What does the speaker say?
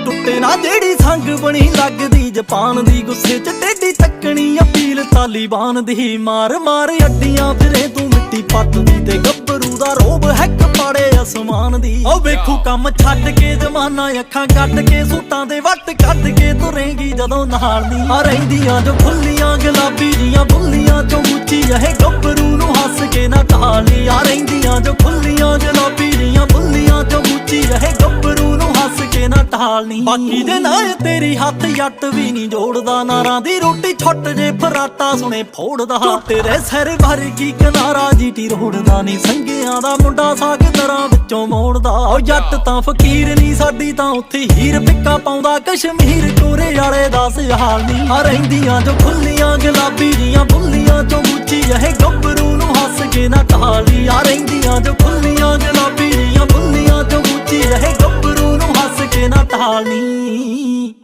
ਟੁੱਟੇ ਨਾ ਜਿਹੜੀ ਸੰਗ ਬਣੀ ਲੱਗਦੀ ਜਾਪਾਨ ਦੀ, ਗੁੱਸੇ ਚ ਟੇਢੀ ਤੱਕਣੀ ਅਪੀਲ ਤਾਲੀਬਾਨ ਦੀ। ਮਾਰ ਮਾਰ ਅੱਡੀਆਂ ਫਿਰੇ ਤੂੰ ਮਿੱਟੀ ਪੱਟਦੀ, ਤੇ ਗੱਭਰੂ ਦਾ ਰੋਬ ਹੈਕ ਪਾੜੇ ਅਸਮਾਨ ਦੀ। ਉਹ ਵੇਖੂ ਕੰਮ ਛੱਡ ਕੇ ਜਮਾਨਾ, ਅੱਖਾਂ ਕੱਢ ਕੇ ਸੂਟਾਂ ਦੇ ਵੱਟ ਕੱਢ ਕੇ ਤੁਰੇਂਗੀ ਜਦੋਂ ਨਾਲ ਦੀ। ਆ ਰਹਿੰਦੀਆਂ ਜੋ ਖੁੱਲੀਆਂ ਗੁਲਾਬੀ ਜੀਆਂ ਬੁੱਲੀਆਂ ਚੋਂ ਉੱਚੀ ਇਹ ਗੱਭਰੂ ਨੂੰ ਹੱਸ ਕੇ ਨਾ ਢਾਲੀ। ਆ ਰਹਿੰਦੀਆਂ ਜੋ ਖੁੱਲੀਆਂ ਗੁਲਾਬੀ ਜੀਆਂ ਬੁੱਲੀਆਂ ਚੋਂ ਉੱਚੀ ਇਹ ਗੱਭਰੂ ਨੂੰ ਹੱਸ ਕੇ ਨਾ ਢਾਲਨੀ। ਬਾਕੀ ਦੇ ਨਾ ਤੇਰੀ ਹੱਥ ਜੱਟ ਵੀ ਨਹੀਂ ਜੋੜਦਾ, ਨਾਰਾਂ ਦੀ ਰੋਟੀ ਛੁੱਟ ਜੇ ਫਰਾਟਾ ਸੁਣੇ ਫੋੜਦਾ। ਤੇਰੇ ਸਿਰ ਵਰਗੀ ਕਿਨਾਰਾ ਜੀਟੀ ਰੋੜਦਾ ਨੀ, ਸੰਗਿਆਂ ਦਾ ਮੁੰਡਾ ਸਾਗ ਦਰਾਂ ਵਿੱਚੋਂ ਮੋੜਦਾ। ਉਹ ਜੱਟ ਤਾਂ ਫਕੀਰ ਨੀ, ਸਾਡੀ ਤਾਂ ਉੱਥੇ ਹੀਰ ਪਿੱਕਾ ਪਾਉਂਦਾ ਕਸ਼ਮੀਰ ਕੋਰੇ ਵਾਲੇ ਦਾ ਹਾਲ ਨੀ। ਆ ਰਹਿੰਦੀਆਂ ਜੋ ਖੁੱਲੀਆਂ ਗੁਲਾਬੀ ਜੀਆਂ ਬੁੱਲੀਆਂ ਚੋਂ ਉੱਚੀ ਇਹ ਗੱਭਰੂ ਨੂੰ ਹੱਸ ਕੇ ਨਾ ਢਾਲੀ। ਆ ਰਹਿੰਦੀਆਂ ਜੋ ਖੁੱਲੀਆਂ ਗੁਲਾਬੀ ਜੀਆਂ ਬੁੱਲੀਆਂ ਚੋਂ ਉੱਚੀ ਇਹ ਗੱਭਰੂ ਨੂੰ ਹੱਸ ਕੇ ਨਾ ਢਾਲਨੀ।